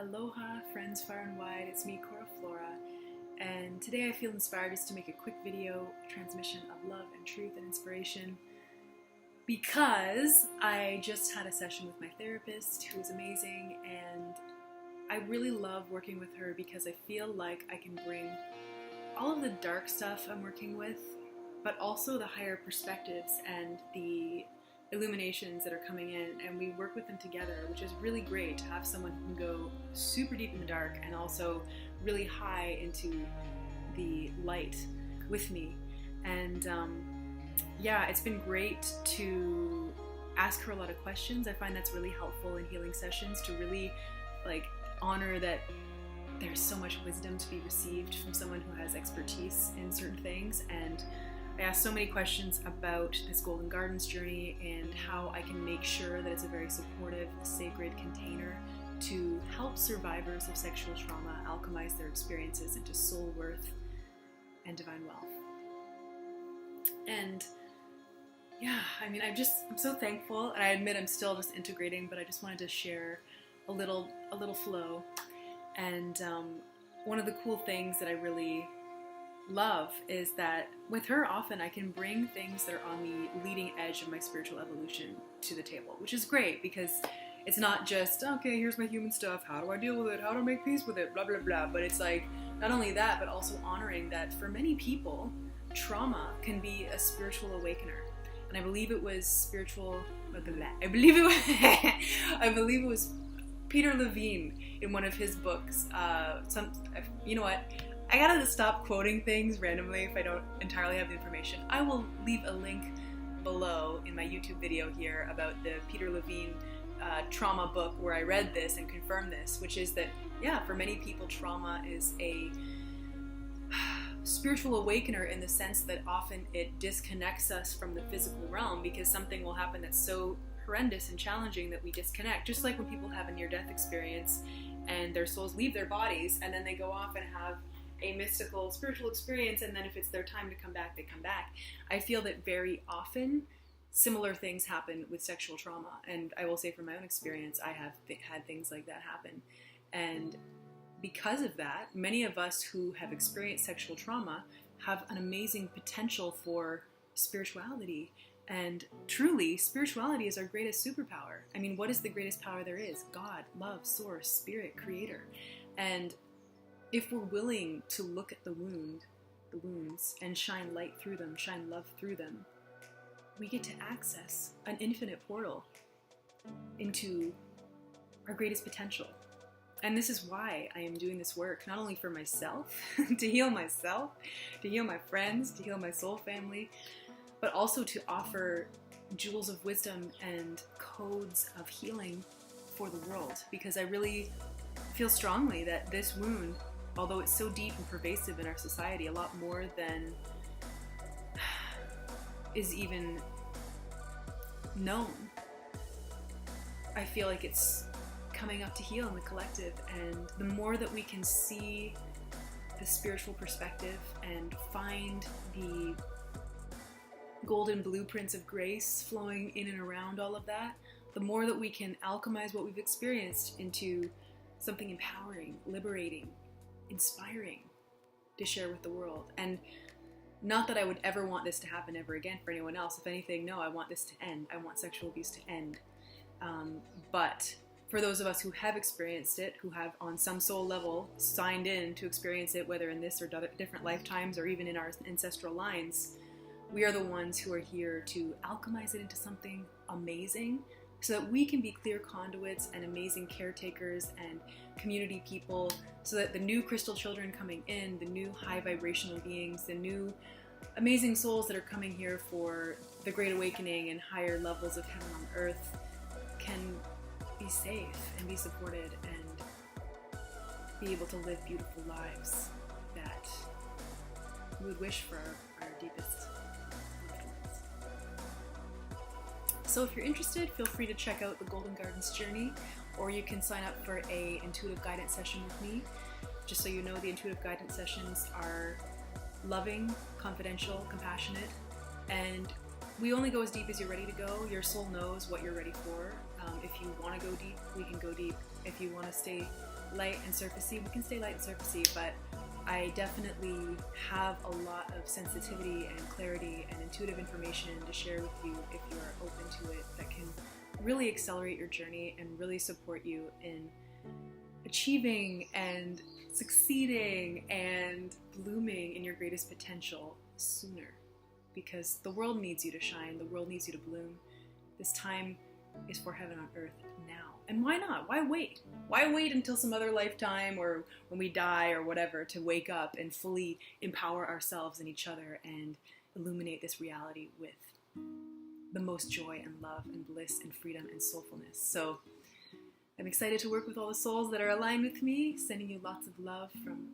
Aloha, friends far and wide, it's me, Cora, Flora, and today I feel inspired just to make a quick video transmission of love and truth and inspiration because I just had a session with my therapist who is amazing, and I really love working with her because I feel like I can bring all of the dark stuff I'm working with, but also the higher perspectives and the illuminations that are coming in, and we work with them together, which is really great to have someone who can go super deep in the dark and also really high into the light with me. And yeah, it's been great to ask her a lot of questions. I find that's really helpful in healing sessions, to really honor that there's so much wisdom to be received from someone who has expertise in certain things. And I asked so many questions about this Golden Gardens journey and how I can make sure that it's a very supportive, sacred container to help survivors of sexual trauma alchemize their experiences into soul worth and divine wealth. And yeah, I mean, I'm so thankful, and I admit I'm still just integrating, but I just wanted to share a little flow. And one of the cool things that I really love is that with her often I can bring things that are on the leading edge of my spiritual evolution to the table, which is great because it's not just, okay, here's my human stuff, how do I deal with it, how do I make peace with it, blah blah blah, but it's like not only that, but also honoring that for many people trauma can be a spiritual awakener. And I believe it was I believe it was Peter Levine in one of his books, you know what, I gotta stop quoting things randomly if I don't entirely have the information. I will leave a link below in my YouTube video here about the Peter Levine trauma book where I read this and confirmed this, which is that, yeah, for many people trauma is a spiritual awakener in the sense that often it disconnects us from the physical realm because something will happen that's so horrendous and challenging that we disconnect. Just like when people have a near-death experience and their souls leave their bodies and then they go off and have a mystical spiritual experience, and then if it's their time to come back, they come back. I feel that very often similar things happen with sexual trauma, and I will say from my own experience I have had things like that happen. And because of that, many of us who have experienced sexual trauma have an amazing potential for spirituality. And truly, spirituality is our greatest superpower. I mean, what is the greatest power there is? God, love, source, spirit, creator. And if we're willing to look at the wounds, and shine light through them, shine love through them, we get to access an infinite portal into our greatest potential. And this is why I am doing this work, not only for myself, to heal my friends, to heal my soul family, but also to offer jewels of wisdom and codes of healing for the world. Because I really feel strongly that this wound, although it's so deep and pervasive in our society, a lot more than is even known, I feel like it's coming up to heal in the collective. And the more that we can see the spiritual perspective and find the golden blueprints of grace flowing in and around all of that, the more that we can alchemize what we've experienced into something empowering, liberating, inspiring to share with the world. And not that I would ever want this to happen ever again for anyone else. If anything, no, I want this to end. I want sexual abuse to end. But for those of us who have experienced it, who have on some soul level signed in to experience it, whether in this or different lifetimes or even in our ancestral lines, we are the ones who are here to alchemize it into something amazing, so that we can be clear conduits and amazing caretakers and community people, so that the new crystal children coming in, the new high vibrational beings, the new amazing souls that are coming here for the great awakening and higher levels of heaven on earth can be safe and be supported and be able to live beautiful lives that we would wish for our deepest loved ones. So if you're interested, feel free to check out the Golden Gardens journey, or you can sign up for a intuitive guidance session with me. Just so you know, the intuitive guidance sessions are loving, confidential, compassionate, and we only go as deep as you're ready to go. Your soul knows what you're ready for. If you want to go deep, we can go deep. If you want to stay light and surfacey. We can stay light and surfacey, but I definitely have a lot of sensitivity and clarity and intuitive information to share with you if you're open to it, that can really accelerate your journey and really support you in achieving and succeeding and blooming in your greatest potential sooner. Because the world needs you to shine, the world needs you to bloom. This time is for heaven on earth now. And why not? Why wait? Why wait until some other lifetime or when we die or whatever to wake up and fully empower ourselves and each other and illuminate this reality with the most joy and love and bliss and freedom and soulfulness. So I'm excited to work with all the souls that are aligned with me, sending you lots of love from